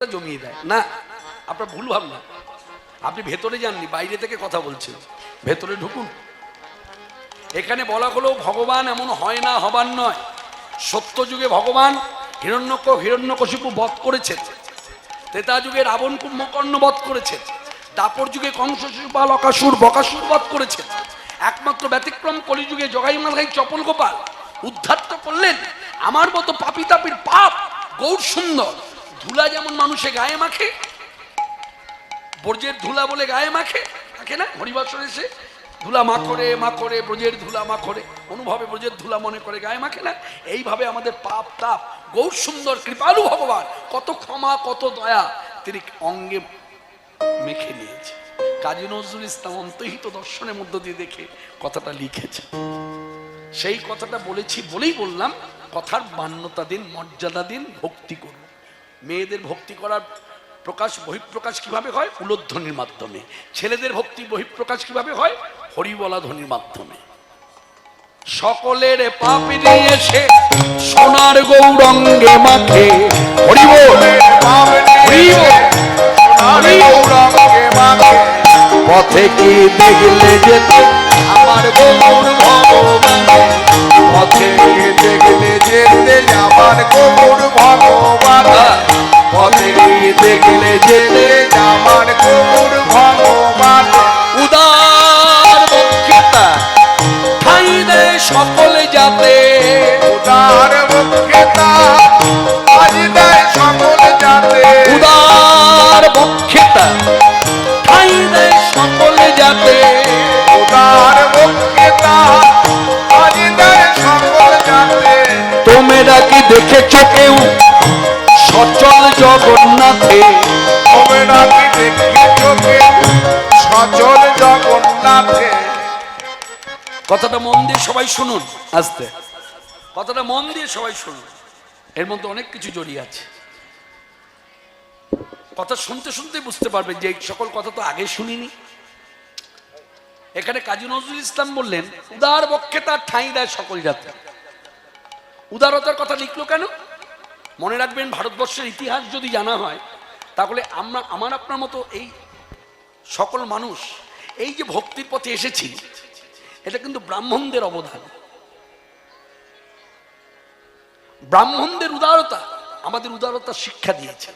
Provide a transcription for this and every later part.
জমিয়ে দেয় না। আপনার ভুল ভাবনা, আপনি ভেতরে যাননি, বাইরে থেকে কথা বলছেন, ভেতরে ঢুকুন। এখানে বলা হলো ভগবান এমন হয় না, হবার নয়। সত্য যুগে ভগবান হিরণ্যকশিপু বধ করেছেন, ত্রেতা যুগে রাবণ কুম্ভকর্ণ বধ করেছেন, দাপর যুগে কংস শিশুপাল অকাসুর বকাসুর বধ করেছেন। একমাত্র ব্যতিক্রম কলিযুগে জগাই মালগাই চপল গোপাল উদ্ধার তো করলেন। আমার মতো পাপি তাপির পাপ গৌর সুন্দর ধুলা যেমন মানুষে গায়ে মাখে, বর্জ্যের ধুলা বলে গায়ে মাখে না, হরিবাসর এসে ধুলা মাখরে ব্রজের ধুলা মাখরে অনুভবে ব্রজের ধুলা মনে করে গায়ে মাখে না, এইভাবে আমাদের পাপ তাপ গৌর সুন্দর কৃপালু ভগবান কত ক্ষমা কত দয়া তিনি অঙ্গে মেখে নিয়েছে। কাজী নজরুল ইসলাম অন্তর্হিত দর্শনের মধ্য দিয়ে দেখে কথাটা লিখেছে। সেই কথাটা বলেছি বলেই বললাম, কথার মান্যতা দিন, মর্যাদা দিন, ভক্তি করুন। মেয়েদের ভক্তি করার প্রকাশ বহিঃপ্রকাশ কিভাবে হয়? উলোধ্বনির মাধ্যমে। ছেলেদের ভক্তি বহিঃপ্রকাশ কিভাবে হয়? হরিবলা ধ্বনির মাধ্যমে। সকলের পাপ নিয়ে সে সোনার গৌরঙ্গে মাখে, হরিবলের পাপ নিয়ে সোনার গৌরঙ্গে মাখে। পথে কি দেখলে যেতে আমার গৌর ভগবান, পথে কি দেখলে যেতে আমার গৌর ভগবান, পথে কি দেখলে যেতে আমার গৌর ভগবান। উদার বক্তৃতা ঠাই দেয় সকলে যাতে, উদার বক্তৃতা ঠাই দেয় সকলে যাতে, উদার বক্তৃতা ঠাই দেয় সকলে যাতে, উদার বক্তৃতা ঠাই দেয় সকলে যাতে। তোমরা কি দেখেছো কেউ সচল জগন্নাথে? তোমরা কি দেখেছো কেউ সচল জগন্নাথে? কথাটা মন দিয়ে সবাই শুনুন, আস্তে কথাটা মন দিয়ে সবাই শুনুন, এর মধ্যে অনেক কিছু জড়িয়ে আছে। কথা শুনতে শুনতে বুঝতে পারবেন যে এই সকল কথা তো আগে শুনিনি। এখানে কাজী নজরুল ইসলাম বললেন উদার বক্ষে তার ঠাঁই দেয় সকল জাতি। উদারতার কথা লিখলো কেন? মনে রাখবেন, ভারতবর্ষের ইতিহাস যদি জানা হয় তাহলে আমার আপনার মতো এই সকল মানুষ এই যে ভক্তির পথে এসেছি, এটা কিন্তু ব্রাহ্মণদের অবদান। ব্রাহ্মণদের উদারতা আমাদের উদারতা শিক্ষা দিয়েছে।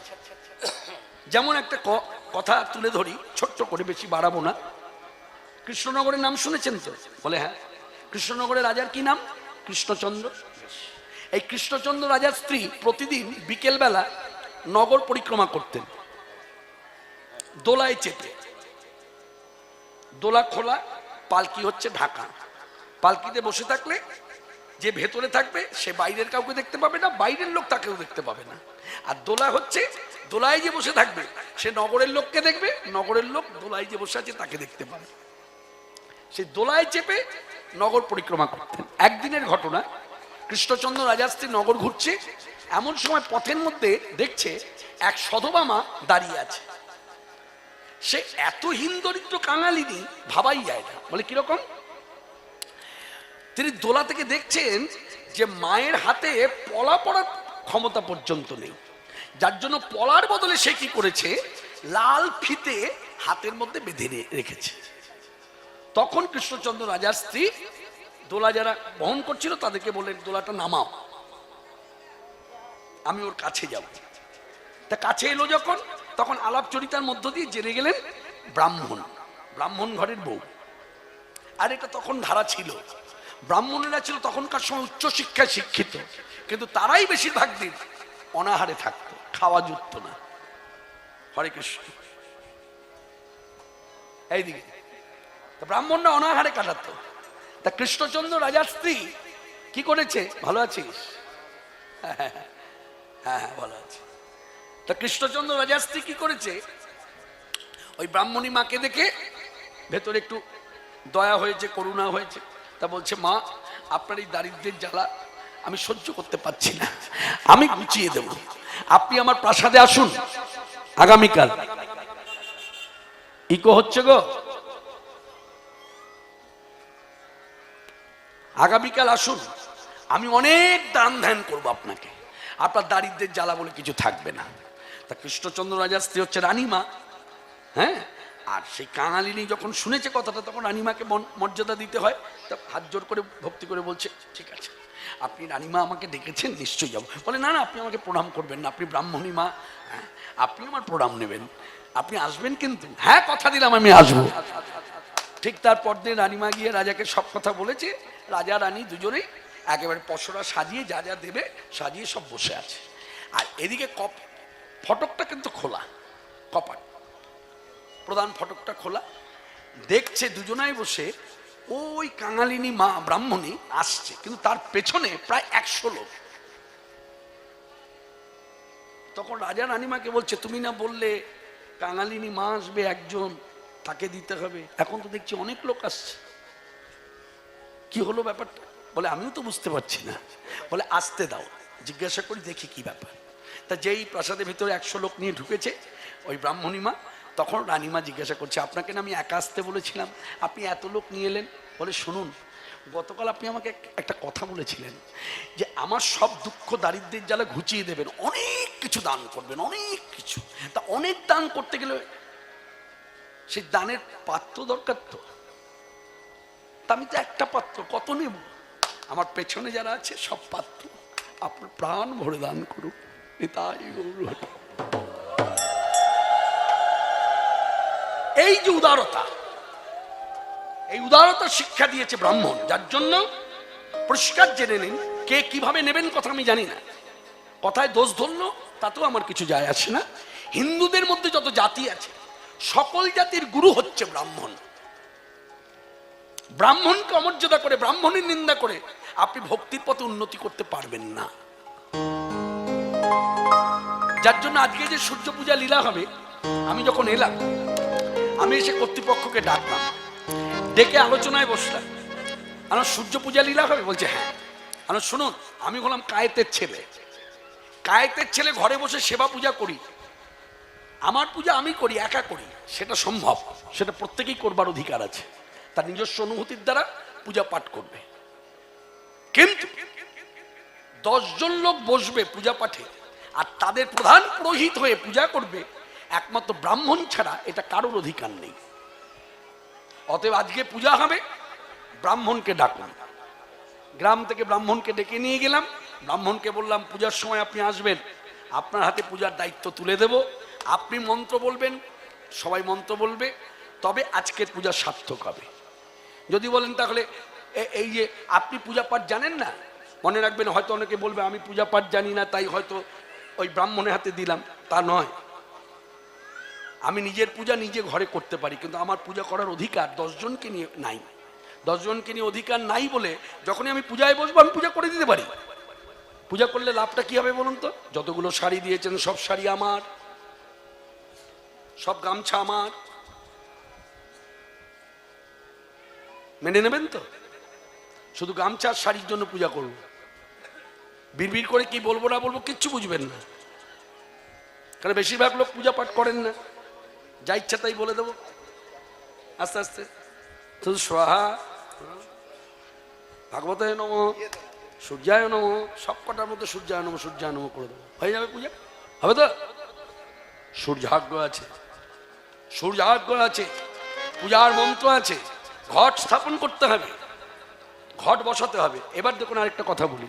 যেমন একটা কথা তুলে ধরি ছোট্ট করে, বেশি বাড়াবো না। কৃষ্ণনগরের নাম শুনেছেন তো? বলে হ্যাঁ। কৃষ্ণনগরের রাজার কি নাম? কৃষ্ণচন্দ্র। এই কৃষ্ণচন্দ্র রাজার স্ত্রী প্রতিদিন বিকেল বেলা নগর পরিক্রমা করতেন দোলায় চেপে। দোলা খোলা, পালকি হচ্ছে ঢাকা। পালকিতে বসে থাকলে যে ভেতরে থাকবে সে বাইরের কাউকে দেখতে পাবে না, বাইরের লোক তাকেও দেখতে পাবে না। আর দোলা হচ্ছে, দোলায় যে বসে থাকবে সে নগরের লোককে দেখবে, নগরের লোক দোলায় যে বসে আছে তাকে দেখতে পাবে। সে দোলায় চেপে নগর পরিক্রমা করতেন। একদিনের ঘটনা, কৃষ্ণচন্দ্র রাজার স্ত্রী নগর ঘুরছে, এমন সময় পথের মধ্যে দেখছে এক সধবা মা দাঁড়িয়ে আছে। সে এত হীনদরিদ্র কাঙালিনী ভাবাই যায় না। বলে কিরকম? তিনি দোলা থেকে দেখছেন যে মায়ের হাতে পলা পড়ার ক্ষমতা পর্যন্ত নেই, যার জন্য পলার বদলে সে কি করেছে, লাল ফিতে হাতের মধ্যে বেঁধে রেখেছে। তখন কৃষ্ণচন্দ্র রাজার স্ত্রী দোলা যারা বহন করছিল তাদেরকে বললেন দোলাটা নামাও, আমি ওর কাছে যাব। তা কাছে এলো যখন, তখন আলাপচরিতার মধ্য দিয়ে জেনে গেলেন ব্রাহ্মণ ঘরের বউ। আর এটা তখন ধারা ছিল, ব্রাহ্মণেরা ছিল তখনকার সময় উচ্চ শিক্ষায় শিক্ষিত, কিন্তু তারাই বেশিরভাগ দিন অনাহারে থাকতো, খাওয়া জুটতো না। হরে কৃষ্ণ। এইদিকে ব্রাহ্মণরা অনাহারে কাটাতো। তা কৃষ্ণচন্দ্র রাজার স্ত্রী কি করেছে? ভালো আছিস? হ্যাঁ হ্যাঁ ভালো আছি। তা কৃষ্ণচন্দ্র রাজার স্ত্রী কি করেছে? ওই ব্রাহ্মণী মাকে দেখে ভেতরে একটু দয়া হয়েছে, করুণা হয়েছে। তা বলছে, মা আপনার এই দারিদ্র্যের জ্বালা আমি সহ্য করতে পারছি না, আমি গুছিয়ে দেব, আপনি আমার প্রাসাদে আসুন আগামীকাল। ইকো হচ্ছে গো, আগামীকাল আসুন, আমি অনেক দান ধ্যান করবো আপনাকে, আপনার দারিদ্র্যের জ্বালা বলে কিছু থাকবে না। তা কৃষ্ণচন্দ্র রাজার স্ত্রী হচ্ছে রানীমা। হ্যাঁ, আর সেই কাঙালিনী যখন শুনেছে কথাটা, তখন রানীমাকে মর্যাদা দিতে হয়। তা হাত জোর করে ভক্তি করে বলছে, ঠিক আছে আপনি রানীমা আমাকে ডেকেছেন, নিশ্চয়ই যাবো। বলে না না, আপনি আমাকে প্রণাম করবেন না, আপনি ব্রাহ্মণী মা, হ্যাঁ আপনি আমার প্রণাম নেবেন, আপনি আসবেন কিন্তু। হ্যাঁ কথা দিলাম আমি আসবো। ঠিক তার পরদিন রানীমা গিয়ে রাজাকে সব কথা বলেছে। রাজা রানী দুজনেই একেবারে পসরা সাজিয়ে যা যা দেবে সাজিয়ে সব বসে আছে। আর এদিকে ফটকটা কিন্তু খোলা, কপাট প্রধান ফটকটা খোলা। দেখছে দুজনাই বসে ওই কাঙালিনী মা ব্রাহ্মণী আসছে, কিন্তু তার পেছনে প্রায় 100 লোক। তখন রাজা রানীমাকে বলছে, তুমি না বললে কাঙালিনী মা আসবে একজন, তাকে দিতে হবে, এখন তো দেখছি অনেক লোক আসছে, কি হলো ব্যাপারটা? বলে আমিও তো বুঝতে পারছি না। বলে আসতে দাও, জিজ্ঞাসা করি দেখি কি ব্যাপার। তা যেই প্রাসাদের ভিতরে 100 লোক নিয়ে ঢুকেছে ওই ব্রাহ্মণী মা, তখন রানীমা জিজ্ঞাসা করছে, আপনাকে না আমি একা আসতে বলেছিলাম, আপনি এত লোক নিয়ে এলেন? বলে শুনুন, গতকাল আপনি আমাকে একটা কথা বলেছিলেন যে আমার সব দুঃখ দারিদ্র্যের জ্বালা ঘুচিয়ে দেবেন, অনেক কিছু দান করবেন, অনেক কিছু। তা অনেক দান করতে গেলে সেই দানের পাত্র দরকার তো। তা আমি তো একটা পাত্র, কত নেব? আমার পেছনে যারা আছে সব পাত্র, আপনার প্রাণ ভরে দান করুন। তাই এই যে উদারতা, এই উদারতা শিক্ষা দিয়েছে ব্রাহ্মণ, যার জন্য পরিষ্কার জেনে নিন কে কিভাবে নেবেন কথা আমি জানি না, কথায় দোষ ধরলো তাতেও আমার কিছু যায় আসে না। হিন্দুদের মধ্যে যত জাতি আছে সকল জাতির গুরু হচ্ছে ব্রাহ্মণ। ব্রাহ্মণকে অমর্যাদা করে, ব্রাহ্মণের নিন্দা করে আপনি ভক্তির পথে উন্নতি করতে পারবেন না। যার জন্য আজকে যে সূর্য পূজা লীলা হবে, আমি যখন এলাম, আমি এসে কর্তৃপক্ষকে ডাকলাম, ডেকে আলোচনায় বসলাম। আমার সূর্য পূজা লীলা হবে? বলছে হ্যাঁ। আমার শুনুন, আমি হলাম কায়েতের ছেলে, কায়েতের ছেলে ঘরে বসে সেবা পূজা করি, আমার পূজা আমি করি, একা করি, সেটা সম্ভব, সেটা প্রত্যেকেই করবার অধিকার আছে, তার নিজস্ব অনুভূতির দ্বারা পূজা পাঠ করবে। কিন্তু 10 জন লোক বসবে পূজা পাঠে আর তাদের প্রধান পুরোহিত হয়ে পূজা করবে, একমাত্র ব্রাহ্মণ ছাড়া এটা কারোর অধিকার নেই। অতএব আজকে পূজা হবে, ব্রাহ্মণকে ডাকুন। গ্রাম থেকে ব্রাহ্মণকে ডেকে নিয়ে গেলাম, ব্রাহ্মণকে বললাম পূজার সময় আপনি আসবেন, আপনার হাতে পূজার দায়িত্ব তুলে দেব, আপনি মন্ত্র বলবেন, সবাই মন্ত্র বলবে, তবে আজকের পূজা সার্থক হবে। যদি বলেন তাহলে এই যে আপনি পূজা পাঠ জানেন না, মনে রাখবেন হয়তো অনেকে বলবে আমি পূজা পাঠ জানি না তাই হয়তো ওই ব্রাহ্মণের হাতে দিলাম, তা নয়। আমি নিজের পূজা নিজে ঘরে করতে পারি, কিন্তু আমার পূজা করার অধিকার 10 জনকে নিয়ে নাই। 10 জনকে নিয়ে অধিকার নাই বলে যখনই আমি পূজায় বসবো আমি পূজা করে দিতে পারি। পূজা করলে লাভটা কি হবে বলুন তো? যতগুলো শাড়ি দিয়েছেন সব শাড়ি আমার, সব গামছা আমার, মেনে নেবেন তো? শুধু গামছা আর শাড়ির জন্য পূজা করবো, বিড়বিড় করে কি বলবো না বলবো কিচ্ছু বুঝবেন না, কারণ বেশিরভাগ লোক পূজা পাঠ করেন না, যা ইচ্ছা তাই বলে দেবো আস্তে আস্তে। শুধু স্বাহা ভাগবতায় নম, সূর্যায় নম, সব কটার মধ্যে সূর্যায় নম সূর্যায় নম করে দেবো, হয়ে যাবে পূজা, হবে তো? সূর্যাগ্য আছে, সূর্যাগ্য আছে, পূজার মন্ত্র আছে, ঘট স্থাপন করতে হবে, ঘট বসাতে হবে। এবার দেখুন আরেকটা কথা বলি,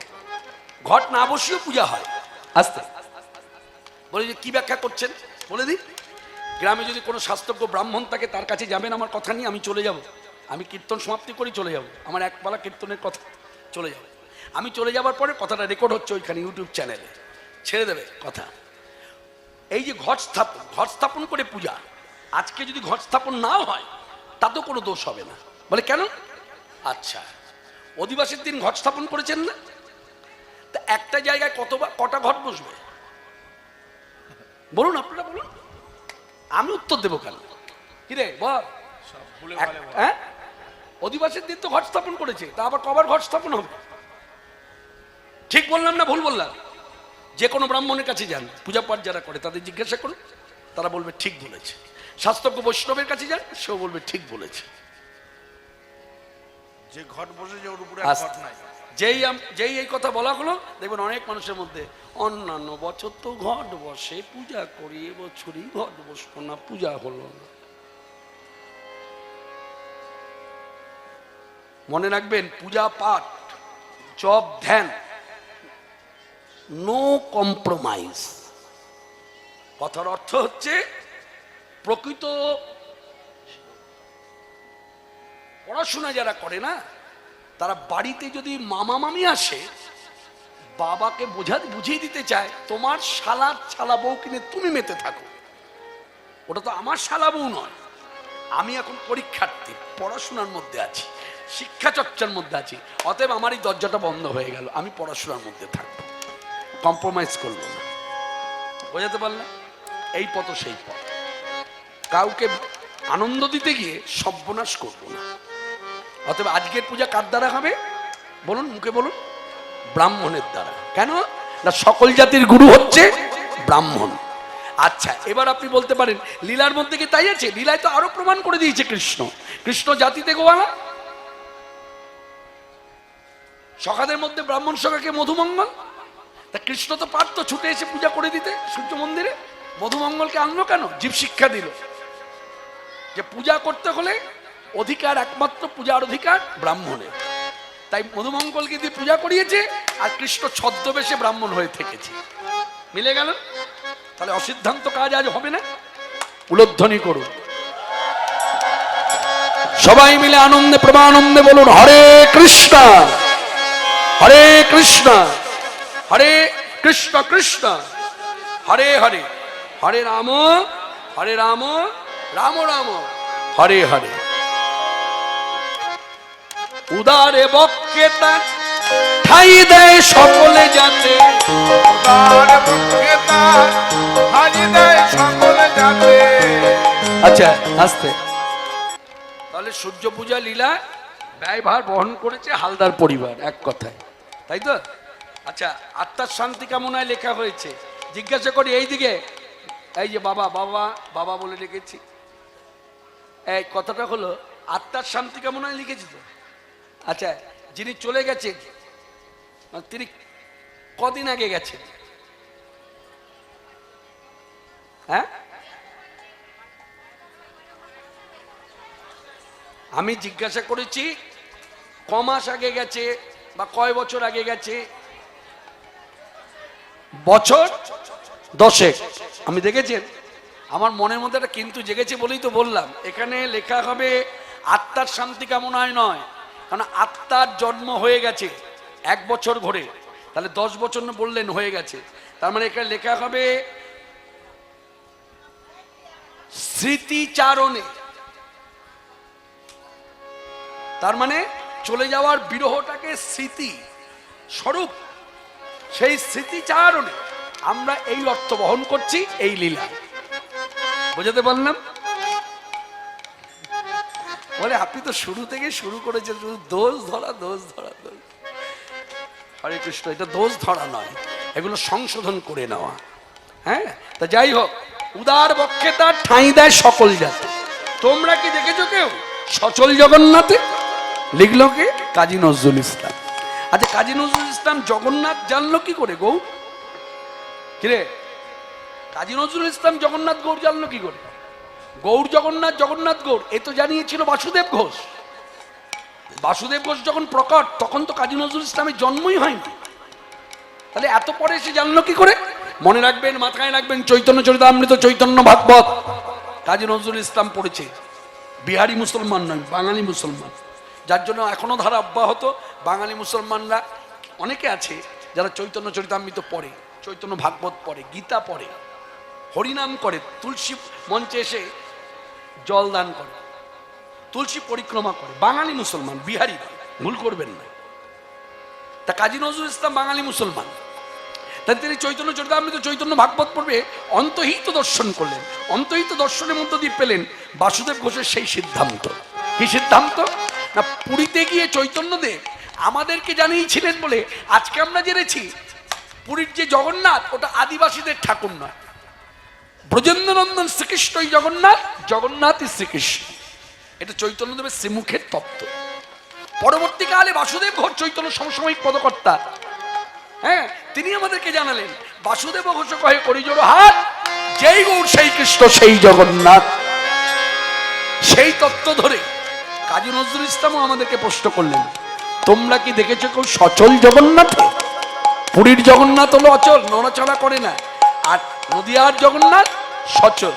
ঘট না বসিয়েও পূজা হয়। আস্তে বলে যে কি ব্যাখ্যা করছেন বলে দিই। গ্রামে যদি কোনো শাস্ত্রজ্ঞ ব্রাহ্মণ থাকে তার কাছে যাবেন, আমার কথা নিয়ে আমি চলে যাব, আমি কীর্তন সমাপ্তি করি চলে যাব, আমার একপালা কীর্তনের কথা চলে যাবে, আমি চলে যাবার পরে কথাটা রেকর্ড হচ্ছে ওইখানে ইউটিউব চ্যানেলে ছেড়ে দেবে কথা। এই যে ঘট স্থাপন করে পূজা, আজকে যদি ঘট স্থাপন নাও হয় তাতেও কোনো দোষ হবে না। বলে কেন? আচ্ছা, অধিবাসীর দিন ঘট স্থাপন করেছেন না, তা একটা জায়গায় কটা ঘট বসবে বলুন, আপনারা বলুন, আমি উত্তর দেবো কেন? কিরে বল, হ্যাঁ অধিবাসীর দিন তো ঘট স্থাপন করেছে, তা আবার কবার ঘট স্থাপন হবে? ঠিক বললাম না ভুল বললাম? যে কোনো ব্রাহ্মণের কাছে যান, পূজা পাঠ যারা করে তাদের জিজ্ঞাসা করুন, তারা বলবে ঠিক বলেছে। শাস্ত্রজ্ঞ বৈষ্ণবের কাছে যান, সেও বলবে ঠিক বলেছে। যে ঘট বসে যে ওর উপরে ঘট নাই, যেই এই কথা বলা হলো দেখবেন অনেক মানুষের মধ্যে অন্যান্য বছর তো ঘট বসে, পূজা করি, এবছরই ঘট বসবো না, পূজা হলো না। মনে রাখবেন, পূজা পাঠ, জপ, ধ্যান, নো কম্প্রোমাইজ। কথার অর্থ হচ্ছে প্রকৃত পড়াশোনা যারা করে না, তারা বাড়িতে যদি মামা মামি আসে, বাবাকে বুঝিয়ে দিতে চায় তোমার শালার শালা বউ কিনে তুমি মেতে থাকো, ওটা তো আমার শালা বউ নয়। আমি এখন পরীক্ষার্থী, পড়াশোনার মধ্যে আছি, শিক্ষা চর্চার মধ্যে আছি, অতএব আমার এই দরজাটা বন্ধ হয়ে গেল, আমি পড়াশোনার মধ্যে থাকবো, কম্প্রোমাইজ করবো না। বোঝাতে পারলাম? এই পথ সেই পথ। কাউকে আনন্দ দিতে গিয়ে সর্বনাশ করবো না। অতএব আজকের পূজা কার দ্বারা হবে বলুন, মুখে বলুন? ব্রাহ্মণের দ্বারা। কেন না? সকল জাতির গুরু হচ্ছে ব্রাহ্মণ। আচ্ছা, এবার আপনি বলতে পারেন লীলার মধ্যে কি তাই আছে? লীলায় তো আরো প্রমাণ করে দিয়েছে কৃষ্ণ। কৃষ্ণ জাতিতে গোয়ালা, সখাদের মধ্যে ব্রাহ্মণ সখাকে মধুমঙ্গল। তা কৃষ্ণ তো পারত ছুটে এসে পূজা করে দিতে সূর্য মন্দিরে, মধুমঙ্গলকে আনলো কেন? জীব শিক্ষা দিল যে পূজা করতে হলে অধিকার, একমাত্র পূজার অধিকার ব্রাহ্মণের। তাই মধুমঙ্গলকে দিয়ে পূজা করিয়েছে, আর কৃষ্ণ ছদ্মবেশে ব্রাহ্মণ হয়ে থেকেছে। মিলে গেল? তাহলে অসিদ্ধান্ত কাজ আজ হবে না। উলধ্বনি করুন সবাই মিলে আনন্দে, প্রমানন্দে বলুন হরে কৃষ্ণ হরে কৃষ্ণ হরে কৃষ্ণ কৃষ্ণ হরে হরে, হরে রাম রাম রাম হরে হরে। উদারে বক্ষে তার ঠাই দেয় সকলে যাতে, উদারে বক্ষে তার ঠাই দেয় সকলে যাতে। আচ্ছা, আসতে। তাহলে সূর্য পূজা লীলা ব্যয়ভার বহন করেছে হালদার পরিবার, এক কথায়, তাই তো? আচ্ছা, আত্মার শান্তি কামনায় লেখা হয়েছে। জিজ্ঞাসা করি এইদিকে, এই যে বাবা বাবা বাবা বলে লিখেছি, এই কথাটা হলো আত্মার শান্তি কামনায় লিখেছি তো? আচ্ছা, যিনি চলে গেছেন তিনি কদিন আগে গেছেন? হ্যাঁ, আমি জিজ্ঞাসা করেছি ক মাস আগে গেছে বা কয় বছর আগে গেছে? বছর 10। আমি দেখেছেন, আমার মনের মধ্যে একটা কিন্তু জেগেছে বলেই তো বললাম। এখানে লেখা হবে আত্মার শান্তি কামনায় নয়, কারণ আত্মার জন্ম হয়ে গেছে 1 বছর ঘরে, তাহলে 10 বছর না বললেন হয়ে গেছে। তার মানে এখানে লেখা হবে স্মৃতিচারণে, তার মানে চলে যাওয়ার বিরহটাকে স্মৃতি স্বরূপ, সেই স্মৃতিচারণে আমরা এই অর্থ বহন করছি এই লীলা। বুঝাতে পারলাম? বলে আপনি তো শুরু থেকে শুরু করেছেন শুধু দোষ ধরা দোষ ধরা দোষ। হরে কৃষ্ণ, এটা দোষ ধরা নয়, এগুলো সংশোধন করে নেওয়া। হ্যাঁ, তা যাই হোক, উদার বক্ষে তার ঠাঁই দেয় সকল জাতি। তোমরা কি দেখেছো কেউ সচল জগন্নাথে? লিখলো কে? কাজী নজরুল ইসলাম। আচ্ছা, কাজী নজরুল ইসলাম জগন্নাথ জানলো কি করে? গৌর কিরে, কাজী নজরুল ইসলাম জগন্নাথ গৌর জানলো কি করে? গৌর জগন্নাথ, জগন্নাথ গৌর এ তো জানিয়েছিল বাসুদেব ঘোষ। বাসুদেব ঘোষ যখন প্রকট, তখন তো কাজী নজরুল ইসলামের জন্মই হয়নি। তাহলে এত পরে এসে জানলো কি করে? মনে রাখবেন, মাথায় রাখবেন, চৈতন্য চরিতামৃত, চৈতন্য ভাগবত কাজী নজরুল ইসলাম পড়েছে। বিহারি মুসলমান নয়, বাঙালি মুসলমান, যার জন্য এখনো ধারা অব্যাহত। বাঙালি মুসলমানরা অনেকে আছে যারা চৈতন্য চরিতামৃত পড়ে, চৈতন্য ভাগবত পড়ে, গীতা পড়ে, হরিনাম করে, তুলসী মঞ্চে এসে জল দান করে, তুলসী পরিক্রমা করে। বাঙালি মুসলমান, বিহারি, ভুল করবেন না। তা কাজী নজরুল ইসলাম বাঙালি মুসলমান, তাই তিনি চৈতন্য চরিতামৃত, চৈতন্য ভাগবত পড়বে অন্তহিত দর্শন করলেন। অন্তহিত দর্শনের মধ্য দিয়ে পেলেন বাসুদেব ঘোষের সেই সিদ্ধান্ত। কি সিদ্ধান্ত? না, পুরীতে গিয়ে চৈতন্যদেব আমাদেরকে জানিয়েছিলেন বলে আজকে আমরা জেনেছি পুরীর যে জগন্নাথ, ওটা আদিবাসীদের ঠাকুর নয়। ব্রজেন্দ্রনন্দন শ্রীকৃষ্ণই জগন্নাথ, জগন্নাথই শ্রীকৃষ্ণ। এটা চৈতন্যদেবের শ্রীমুখের তত্ত্ব। পরবর্তীকালে বাসুদেব ঘোষ, চৈতন্য সমসাময়িক পদকর্তা, হ্যাঁ, তিনি আমাদেরকে জানালেন বাসুদেব ঘোষ কহে করিজোড় হাত, যেই গৌর সেই কৃষ্ণ সেই জগন্নাথ। সেই তত্ত্ব ধরে কাজী নজরুল ইসলামও আমাদেরকে প্রশ্ন করলেন, তোমরা কি দেখেছো কেউ সচল জগন্নাথে? পুরীর জগন্নাথ হলো অচল, নড়াচড়া করে না, আর নদিয়ার জগন্নাথ সচল,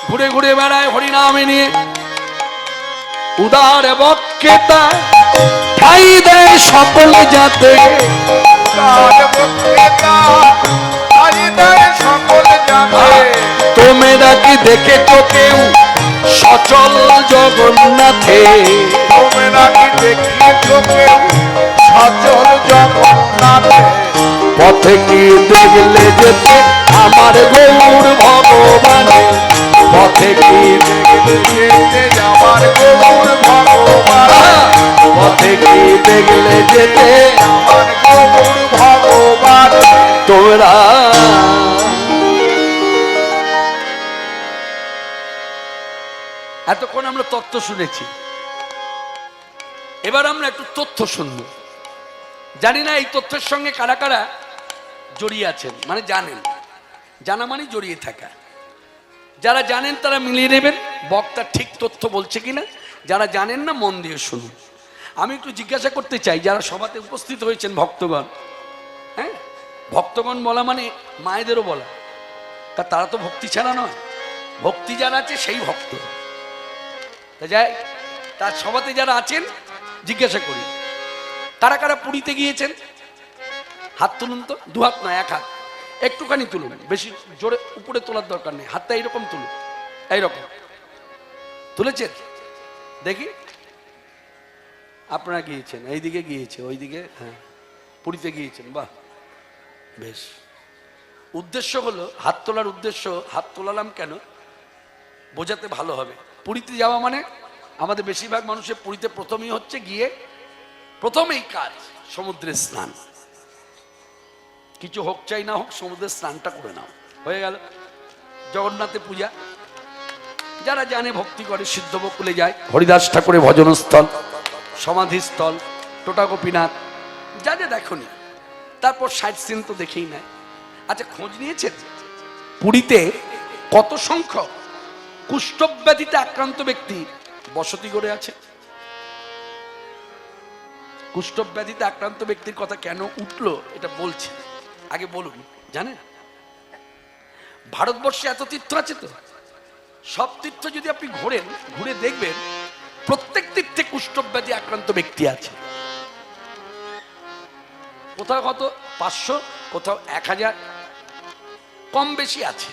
ঘুরে ঘুরে বেড়ায় হরিনামে নিয়ে। উদার বক্রেতা ঠাই দেয় সকল যাতে, তোমরা কি দেখেছো কেউ সচল জগন্নাথে? তোমরা কি দেখেছো কেউ সচল জগন্নাথে? পথে কি দেখলে যেতে আমার গৌর ভগবানে? পথে কি দেখলে যেতে আমার গৌর ভগবান? পথে কি দেখলে যেতে আমার গৌর ভগবান? তোরা এতক্ষণ আমরা তত্ত্ব শুনেছি, এবার আমরা একটু তথ্য শুনবো। জানি না এই তথ্যের সঙ্গে কারা কারা জড়িয়ে আছেন, মানে জানেন, জানা মানে জড়িয়ে থাকা। যারা জানেন তারা মিলিয়ে নেবেন বক্তা ঠিক তথ্য বলছে কিনা, যারা জানেন না মন দিয়ে শুনুন। আমি একটু জিজ্ঞাসা করতে চাই, যারা সভাতে উপস্থিত হয়েছেন ভক্তগণ, হ্যাঁ, ভক্তগণ বলা মানে মায়েদেরও বলা, তা তারা তো ভক্তি ছাড়া নয়, ভক্তি যারা আছে সেই ভক্ত। তা যাই, তার সভাতে যারা আছেন জিজ্ঞাসা করি, কারা কারা পুরীতে গিয়েছেন? হাত তুলুন তো, দু হাত নয়, এক হাত, একটুখানি তুলুন, বেশি জোরে উপরে তোলার দরকার নেই, হাতটা এইরকম তুলুন, এইরকম তুলেছেন দেখি। আপনারা গিয়েছেন, এইদিকে গিয়েছে, ওইদিকে, হ্যাঁ, পুরীতে গিয়েছেন, বাহ, বেশ। উদ্দেশ্য হলো, হাত তোলার উদ্দেশ্য, হাত তোলালাম কেন বোঝাতে ভালো হবে। পুরীতে যাওয়া মানে আমাদের বেশিরভাগ মানুষের পুরীতে প্রথমেই হচ্ছে গিয়ে প্রথমেই কাজ সমুদ্রে স্নান। কিছু হোক চাই না হোক সমুদ্রে স্নানটা করে নাও, হয়ে গেল। জগন্নাথে পূজা, যারা জানে ভক্তি করে সিদ্ধ বকুলে যায়, হরিদাস ঠাকুরের ভজনস্থল, সমাধিস্থল, টোটা গোপীনাথ, যা যা দেখনি, তারপর সাইট সিন তো দেখেই নেয়। আচ্ছা, খোঁজ নিয়েছেন পুরীতে কত সংখ্যক কুষ্ঠব্যাধিতে আক্রান্ত ব্যক্তি বসতি করে আছে? কুষ্ঠব্যাধিতে আক্রান্ত ব্যক্তির কথা কেন উঠলো এটা বলছি, আগে বলুন। জানেন ভারতবর্ষে এত তীর্থ আছে, তো সব তীর্থ যদি আপনি ঘোরেন, ঘুরে দেখবেন প্রত্যেক তীর্থে কুষ্ঠব্যাধি আক্রান্ত ব্যক্তি আছে। কোথাও কত 500, কোথাও 1000, কম বেশি আছে,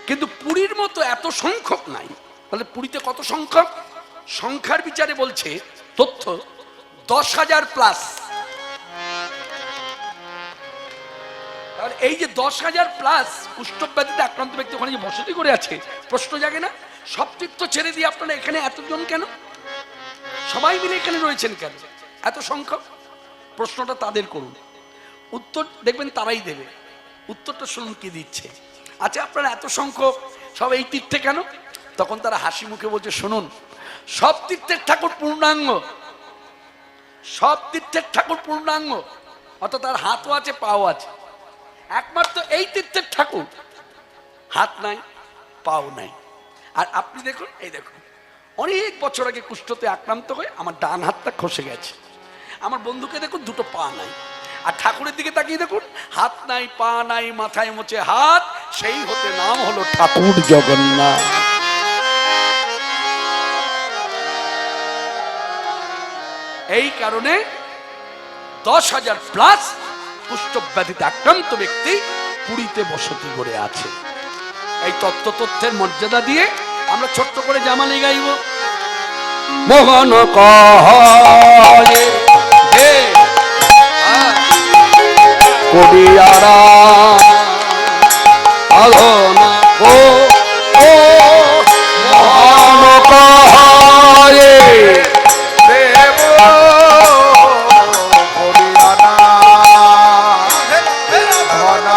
কিন্তু পুরীর মতো এত সংখ্যক নাই। তাহলে পুরীতে কত সংখ্যক? সংখ্যার বিচারে বলছে তথ্য 10,000 প্লাস। এই যে 10,000 প্লাস কুষ্ঠব্যাধিতে আক্রান্ত ব্যক্তি ওখানে যে বসতি করে আছে, প্রশ্ন জাগে না সব তীর্থ ছেড়ে দিয়ে আপনারা এখানে এতজন কেন, সবাই মিলে এখানে রয়েছেন কেন এত সংখ্যক? প্রশ্নটা তাদের করুন, উত্তর দেখবেন তারাই দেবে। উত্তরটা শুনুন কি দিচ্ছে। আচ্ছা, আপনারা এত সংখ্যক সব এই তীর্থে কেন? তখন তারা হাসি মুখে বলছে, শুনুন, সব তীর্থের ঠাকুর পূর্ণাঙ্গ, সব তীর্থের ঠাকুর পূর্ণাঙ্গ, অর্থাৎ তার হাতও আছে পাও আছে। একমাত্র এই তীর্থের ঠাকুর হাত নাই পাও নাই। আর আপনি দেখুন, এই দেখুন, অনেক বছর আগে কুষ্ঠতে আক্রান্ত হয়ে আমার ডান হাতটা খসে গেছে। আমার বন্ধুকে দেখুন, দুটো পা নাই। আর ঠাকুরের দিকে তাকিয়ে দেখুন, হাত নাই পা নাই, মাথায় মোচে হাত, সেই হতে নাম হলো ঠাকুর জগন্নাথ। এই কারণে 10,000 প্লাস কুষ্ঠব্যাধিতে আক্রান্ত ব্যক্তি পুরীতে বসতি করে আছে। এই তথ্যের মর্যাদা দিয়ে আমরা ছোট্ট করে জামালি গাইব। মোহন কহে করিয়ারা আধনা ও মোহন কহে দেব করিয়ানা ধনা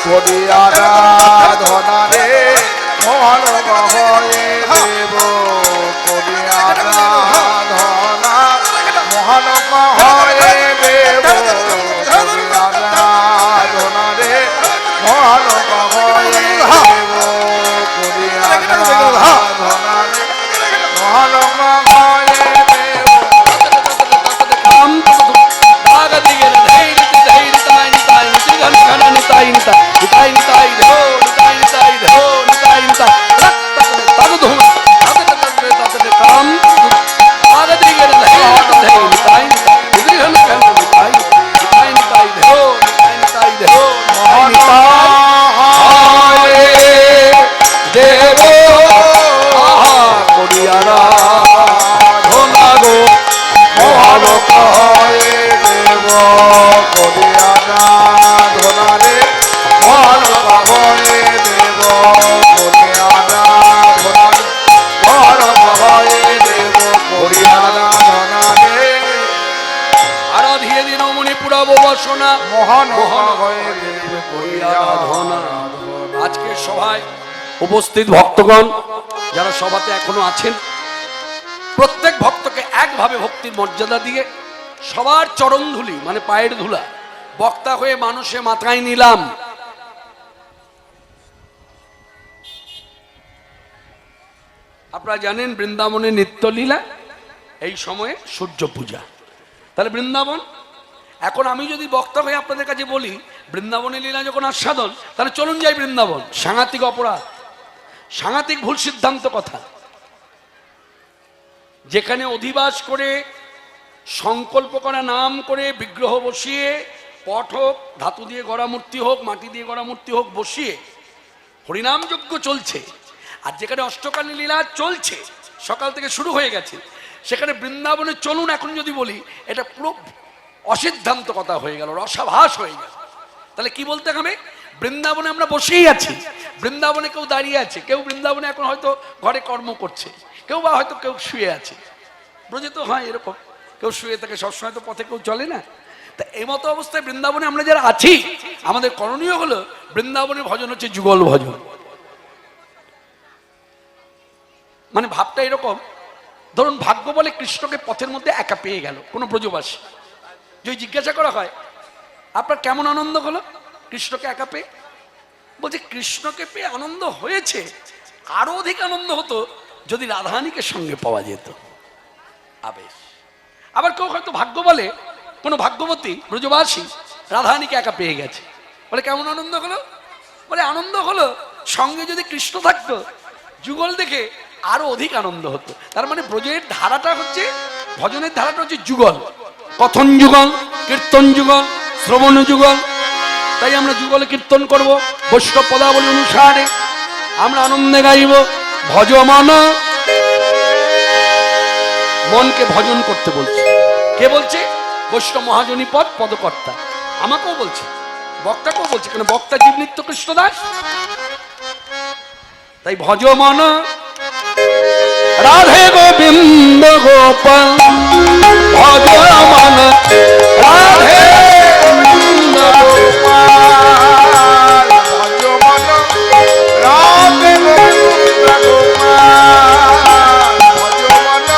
করিয়ানা ধনা রে মোহন কহে দেব করিয়ানা ধনা হয়ে দেব আরাধনা রে মহান হয়ে দেব করি আরাধনা রে মহান হয়ে দেব আজকে সভায় উপস্থিত ভক্তগণ যারা সভাতে এখনো আছেন, প্রত্যেক ভক্তকে একভাবে ভক্তির মর্যাদা দিয়ে সবার চরণ ধুলি মানে পায়ের ধুলা বক্তা হয়ে মানুষে মাথায় নিলাম। আপনারা জানেন বৃন্দাবনের নিত্যলীলা, এই সময়ে সূর্য পূজা। তাহলে বৃন্দাবন, এখন আমি যদি বক্তা হয়ে আপনাদের কাছে বলি বৃন্দাবনের লীলা যখন আস্বাদন, তাহলে চলুন যাই বৃন্দাবন। সাংঘাতিক অপরাধ, সাংঘাতিক ভুল সিদ্ধান্ত কথা। যেখানে অধিবাস করে সংকল্প করা নাম করে বিগ্রহ বসিয়ে পট হোক, ধাতু দিয়ে গড়া মূর্তি হোক, মাটি দিয়ে গড়া মূর্তি হোক বসিয়ে হরিনাম যজ্ঞ চলছে, আর যেখানে অষ্টকালী লীলা চলছে সকাল থেকে শুরু হয়ে গেছে, সেখানে বৃন্দাবনে চলুন এখন যদি বলি, এটা পুরো অসিদ্ধান্ত কথা হয়ে গেল, রসাভাস হয়ে গেল। তাহলে কি বলতে হবে? বৃন্দাবনে আমরা বসেই আছি, বৃন্দাবনে কেউ দাঁড়িয়ে আছে, কেউ বৃন্দাবনে এখন হয়তো ঘরে কর্ম করছে, কেউ বা হয়তো কেউ শুয়ে আছে। ব্রজে তো হয় এরকম, কেউ শুয়ে থাকে, সবসময় তো পথে কেউ চলে না। তা এই মতো অবস্থায় বৃন্দাবনে আমরা যারা আছি, আমাদের করণীয় হলো বৃন্দাবনের ভজন হচ্ছে যুগল ভজন। মানে ভাবটা এরকম, ধরুন ভাগ্য বলে কৃষ্ণকে পথের মধ্যে একা পেয়ে গেল কোনো ব্রজবাসী, যদি জিজ্ঞাসা করা হয় আপনার কেমন আনন্দ হলো কৃষ্ণকে একা পেয়ে, বলছে কৃষ্ণকে পেয়ে আনন্দ হয়েছে, আরো অধিক আনন্দ হতো যদি রাধারানীকে সঙ্গে পাওয়া যেত। আবেশ। আবার কেউ হয়তো ভাগ্য বলে কোনো ভাগ্যবতী ব্রজবাসী রাধারানীকে একা পেয়ে গেছে, বলে কেমন আনন্দ হলো, বলে আনন্দ হলো সঙ্গে যদি কৃষ্ণ থাকতো, যুগল দেখে আরো অধিক আনন্দ হতো। তার মানে ব্রজের ধারাটা হচ্ছে, ভজনের ধারাটা হচ্ছে যুগল, কথন যুগল, কীর্তন যুগল, শ্রবণ যুগল। তাই আমরা যুগলে কীর্তন করব, বৈষ্ণব পদাবলী অনুসারে আমরা আনন্দে গাইব ভজমান। মনকে ভজন করতে বলছে, কে বলছে? বৈষ্ণব মহাজনী পদ পদকর্তা আমাকেও বলছে, বক্তাকেও বলছে, কেন বক্তা জীব নিত্য কৃষ্ণদাস। তাই ভজমান রাধে গোবিন্দ গোপাল, ভজমান রাধে গোবিন্দ গোপাল, ভজমান রাধে গোবিন্দ গোপাল, ভজমান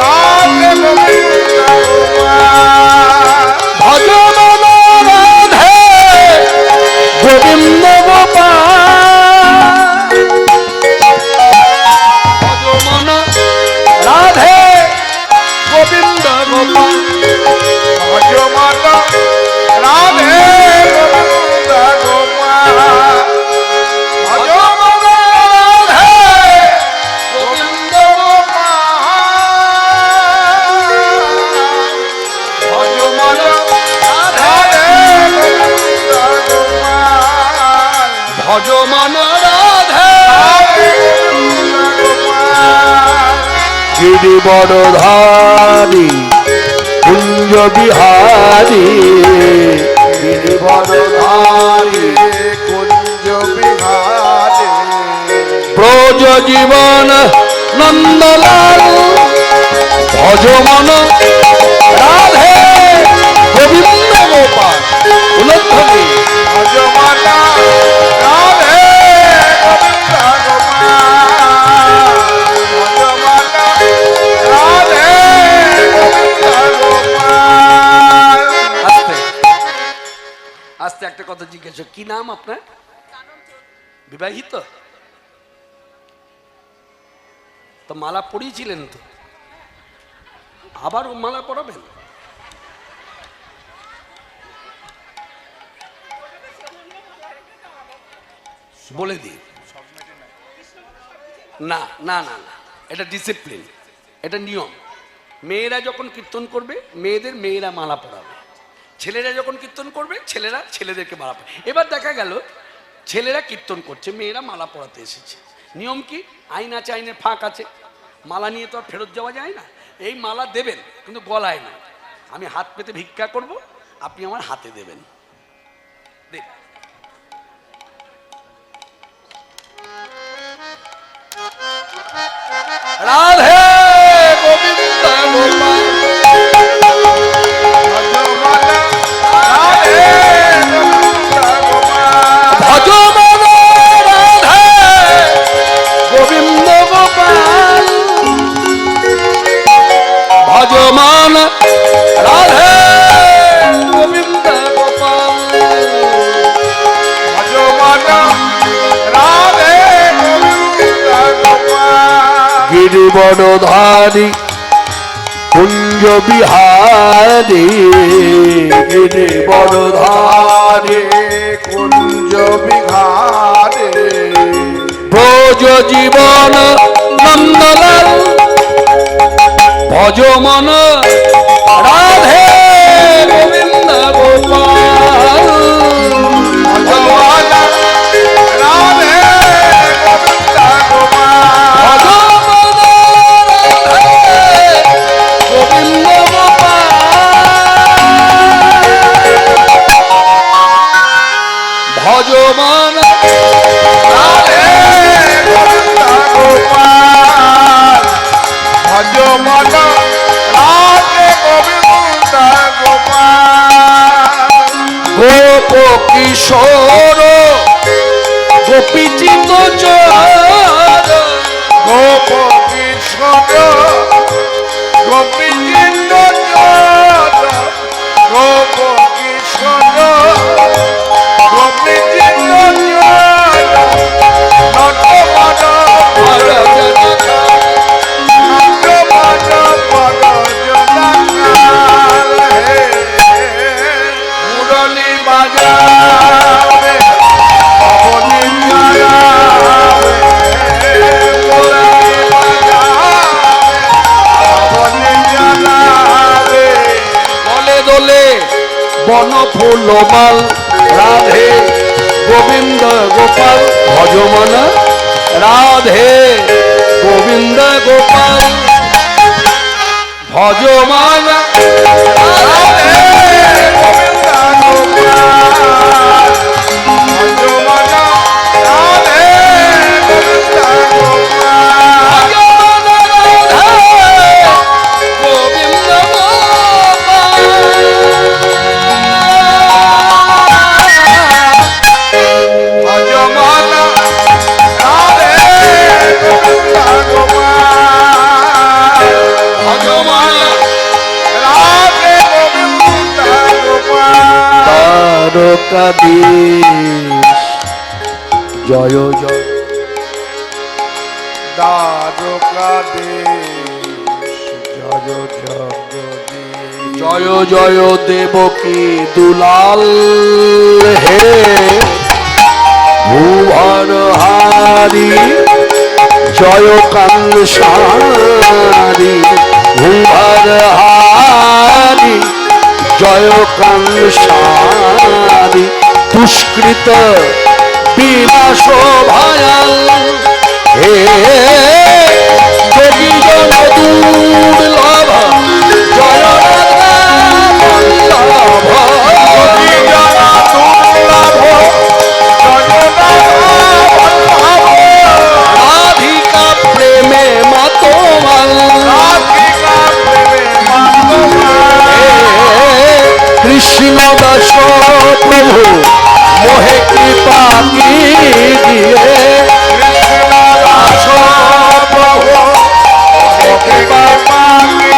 রাধে গোবিন্দ গোপাল, ভজমান রাধে গোবিন্দ গোপাল, ভজমান রাধে গোবিন্দ গোপাল, ভজমান রাধে গোবিন্দ গোপাল, ভজমান রাধে গোবিন্দ গোপাল, ভজমান রাধে গোবিন্দ গোপাল, ভজমান রাধে গিরি বড়ধারী কুঞ্জ বিহারী, গিরি বড়ধারী কুঞ্জ বিহারী, ব্রজ জীবন নন্দলাল, ভজমান রাধে গোবিন্দ গোপাল। উল্লেখ্য ভজমান রাধে গোবিন্দ গোপাল, ভজমান রাধে গোবিন্দ গোপাল। আস্তে একটা কথা জিজ্ঞেস, কি নাম আপনার? বিবাহিত? তো মালা পরিয়েছিলেন তো, আবার মালা পরাবেন? বলে দিই, না না না না, এটা ডিসিপ্লিন, এটা নিয়ম। মেয়েরা যখন কীর্তন করবে মেয়েরা মালা পরাবে, ছেলেরা যখন কীর্তন করবে ছেলেরা ছেলেদেরকে মালা পরাবে। এবার দেখা গেল ছেলেরা কীর্তন করছে, মেয়েরা মালা পরাতে এসেছে। নিয়ম কি? আইন আছে, আইনের ফাঁক আছে, মালা নিয়ে তো আর ফেরত যাওয়া যায় না। এই মালা দেবেন কিন্তু গলায় না, আমি হাত পেতে ভিক্ষা করব, আপনি আমার হাতে দেবেন। দেখ, রাধে গোবিন্দ গোপাল, ভজমান রাধে গোবিন্দ গোপাল, ভজমান রাধে গোবিন্দ গোপাল, ভজমান রাধে গোবিন্দ গোপাল, গিরিবরধারী কুঞ্জ বিহারী, গিরিবরধারী কুঞ্জ বিহারে, ব্রজ জীবন নন্দলাল, ভজমন রাধে গোবিন্দ গোপাল, ভজমান রাধে গোবিন্দ গোপাল, ভজমন রাধে গোবিন্দ গোপাল, ভজমন রাধে গোবিন্দ গোপাল, ভজমান রাধে গোবিন্দ গোপাল, গোপ কিশোর গোপীচিত চর, গোপ কৃষ্ণ গোপীচিত গোপ কৃষ্ণ গোপীচিত মুরলী বাজাবে অবনী জায়াবে, মুরলী বাজাবে অবনী জায়াবে, দলে দলে বন ফুলমাল, রাধে গোবিন্দ গোপাল, ভজমন রাধে গোবিন্দ গোপাল, ভজমন রাধে গোবিন্দ গোপাল, ভজমান রাধে গোবিন্দ গোপাল, ভজমন রাধে গোবিন্দ ভজমান রাধে গোবিন্দ গোপাল, ভজমান রাধে গোবিন্দ গোপাল, দ্বারকাধীশ জয় জয়, দ্বারকাধীশ জয় জগদীশ, জয় জয় দেবকী দুলাল হে, ভুবন হারি জয় কাংসারি, ভুবন হারি জয় কাংসারি, দুষ্কৃত বিনাশ ভয়াল হে, যোগী জন দুর্লভ জয় রাধা বল্লভ, যোগী জন দুর্লভ জগন্নাথ রাধিকা প্রেমে মতোয়াল, রাধিকা প্রেমে মাতোয়াল, কৃষ্ণ দাস প্রভু মোহে কৃপা কি দিয়ে, কৃষ্ণ দাস প্রভু কৃপা পাগে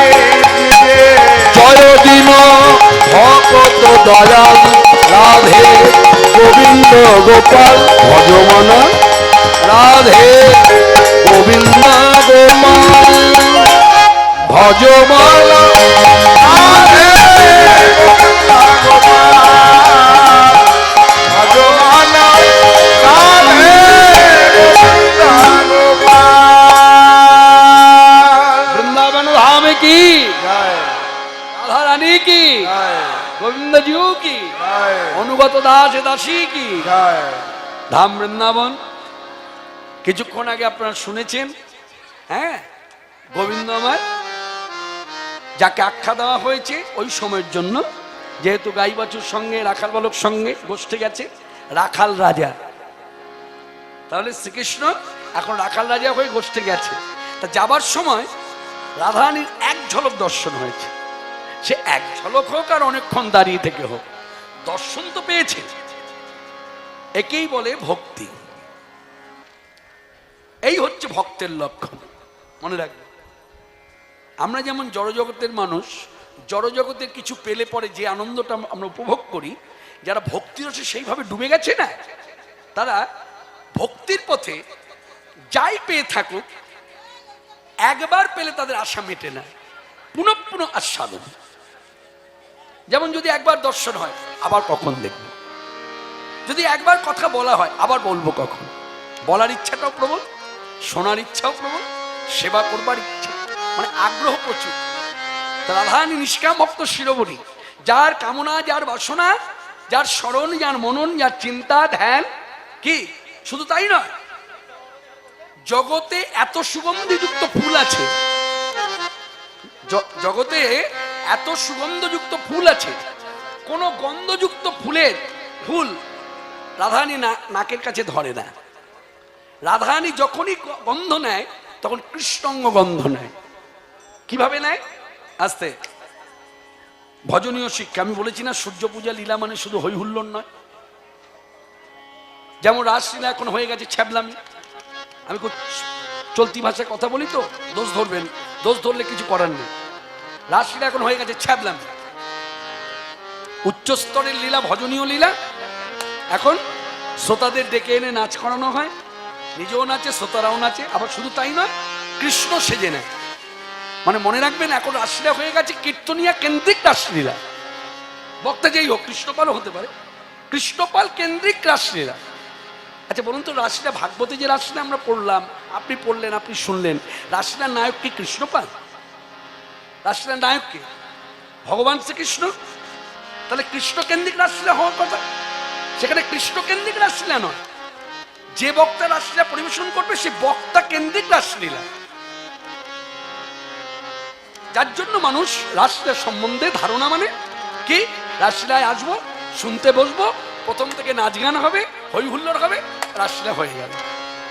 গোপাল ভজমন রাধে গোবিন্দ গোপাল ভজমন রাধে গোবিন্দ গোপাল ভজমান রাধে গোবিন্দ গোপাল। বৃন্দাবন ধাম কি জয় রাধা রানী কি জয় গোবিন্দ জিউ কি জয় অনুগত দাস দাসী কি জয়। ধাম বৃন্দাবন। কিছুক্ষণ আগে আপনারা শুনেছেন, হ্যাঁ, গোবিন্দময় যাকে আখ্যা দেওয়া হয়েছে ওই সময়ের জন্য, যেহেতু গাই বাছুর সঙ্গে রাখাল বালক সঙ্গে গোষ্ঠে গেছে রাখাল রাজা, তাহলে শ্রীকৃষ্ণ এখন রাখাল রাজা হয়ে গোষ্ঠে গেছে। তা যাবার সময় রাধারানীর এক ঝলক দর্শন হয়েছে। সে এক ঝলক হোক আর অনেকক্ষণ দাঁড়িয়ে থেকে হোক, দর্শন তো পেয়েছে। একেই বলে ভক্তি। এই হচ্ছে ভক্তের লক্ষণ, মনে রাখবে। আমরা যেমন জড়জগতের মানুষ, জড়জগতের কিছু পেলে পরে যে আনন্দটা আমরা উপভোগ করি, যারা ভক্তিরসে সেইভাবে ডুবে গেছে না, তারা ভক্তির পথে যাই পেয়ে থাকুক, একবার পেলে তাদের আশা মেটে না, পুনঃ পুনঃ আস্বাদন। যেমন যদি একবার দর্শন হয় আবার কখন দেখব, যদি একবার কথা বলা হয় আবার বলবো কখন। বলার ইচ্ছাটাও প্রবল, শোনার ইচ্ছাও প্রবল, সেবা করবার ইচ্ছা, মানে আগ্রহ প্রচুর। রাধারানী নিষ্কাম ভক্ত শিরোমণি, যার কামনা, যার বাসনা, যার স্মরণ, যার মনন, যার চিন্তা ধ্যান কি, শুধু তাই নয়, জগতে এত সুগন্ধিযুক্ত ফুল আছে, জগতে এত সুগন্ধযুক্ত ফুল আছে, কোন গন্ধযুক্ত ফুল রাধারানী নাকের কাছে ধরে না। রাধারানী যখনই গন্ধ নেয় তখন কৃষ্ণাঙ্গ গন্ধ নেয়। কিভাবে নেয়? আস্তে। ভজনীয় শিক্ষা আমি বলেছি না, সূর্য পূজা লীলা মানে শুধু হই হুল্লোড় নয়। যেমন রাসলীলা এখন হয়ে গেছে ছ্যাবলামি। আমি খুব চলতি ভাষায় কথা বলি তো, দোষ ধরবেন, দোষ ধরলে কিছু করার নেই। রাসলীলা এখন হয়ে গেছে ছ্যাবলামি। উচ্চস্তরের লীলা, ভজনীয় লীলা, এখন শ্রোতাদের ডেকে এনে নাচ করানো হয়, নিজেও নাচে, শ্রোতারাও নাচে। আবার শুধু তাই নয়, কৃষ্ণ সেজে নেয়। মানে মনে রাখবেন, এখন রাসলীলা হয়ে গেছে কীর্তনিয়া কেন্দ্রিক রাসলীলা। বক্তা যেই হোক, কৃষ্ণপালও হতে পারে, কৃষ্ণপাল কেন্দ্রিক রাসলীলা। আচ্ছা বলুন তো, রাসলীলা ভাগবতে যে রাসলীলা আমরা পড়লাম, আপনি পড়লেন, আপনি শুনলেন, রাসলীলার নায়ক কি কৃষ্ণপাল? রাসলীলার নায়ক কে? ভগবান শ্রীকৃষ্ণ। তাহলে কৃষ্ণ কেন্দ্রিক রাসলীলা হওয়ার কথা। সেখানে কৃষ্ণ কেন্দ্রিক রাসলীলা নয়, যে বক্তা রাসলীলা পরিবেশন করবে সে বক্তা কেন্দ্রিক রাসলীলা। যার জন্য মানুষ রাসলীলা সম্বন্ধে ধারণা মানে কি, রাসলীলায় আসবো, শুনতে বসবো, প্রথম থেকে নাচ গান হবে, হই হুল্লোড় হবে, রাসলীলা হয়ে গেল।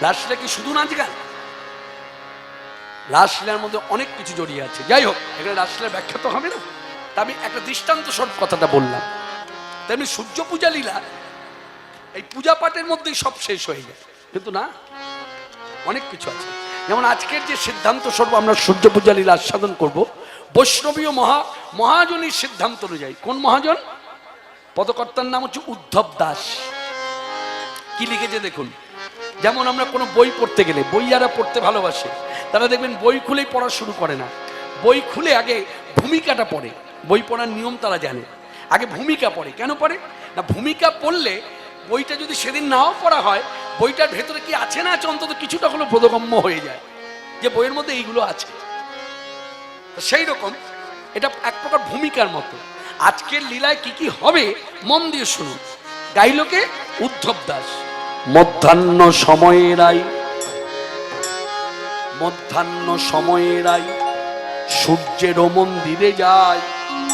রাসলীলা কি শুধু নাচ গান? রাসলীলার মধ্যে অনেক কিছু জড়িয়ে আছে। যাই হোক, এখানে রাসলীলার ব্যাখ্যা তো হবে না, তা আমি একটা দৃষ্টান্ত স্বরূপ কথাটা বললাম। তেমনি সূর্য পূজা লীলা এই পূজা পাঠের মধ্যেই সব শেষ হয়ে যায়, কিন্তু না, অনেক কিছু আছে। যেমন আজকের যে সিদ্ধান্ত স্বরূপ আমরা সূর্য পূজা লীলা আস্বাদন করব, বৈষ্ণবীয় মহাজনীর সিদ্ধান্ত অনুযায়ী। কোন মহাজন? পদকর্তার নাম হচ্ছে উদ্ধব দাস। কি লিখেছে দেখুন। যেমন আমরা কোনো বই পড়তে গেলে, বই যারা পড়তে ভালোবাসে তারা দেখবেন বই খুলেই পড়া শুরু করে না, বই খুলে আগে ভূমিকাটা পড়ে। বই পড়ার নিয়ম তারা জানে, আগে ভূমিকা পড়ে। কেন পড়ে না? ভূমিকা পড়লে বইটা যদি সেদিন নাও পড়া হয়, বইটার ভেতরে কি আছে না আছে অন্তত কিছুটা হলো বোধগম্য হয়ে যায় যে বইয়ের মধ্যে এইগুলো আছে। সেই রকম এটা এক প্রকার ভূমিকার মতো। আজকের লীলায় কি কি হবে মন দিয়ে শুনুন। গাইলোকে উদ্ধব দাস। মধ্যাহ্ন সময়েরাই, মধ্যাহ্ন সময়েরাই সূর্যের মন্দিরে যায়,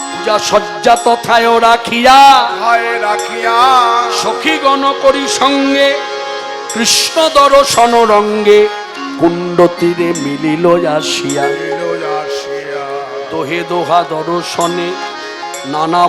পূজা সজ্জা তথায় রাখিয়া, রাখিয়া সখীগণ করি সঙ্গে, কৃষ্ণ দর্শন রঙ্গে, কুণ্ড তীরে মিলিল আসিয়া, দোহে দোহা দর্শনে নানা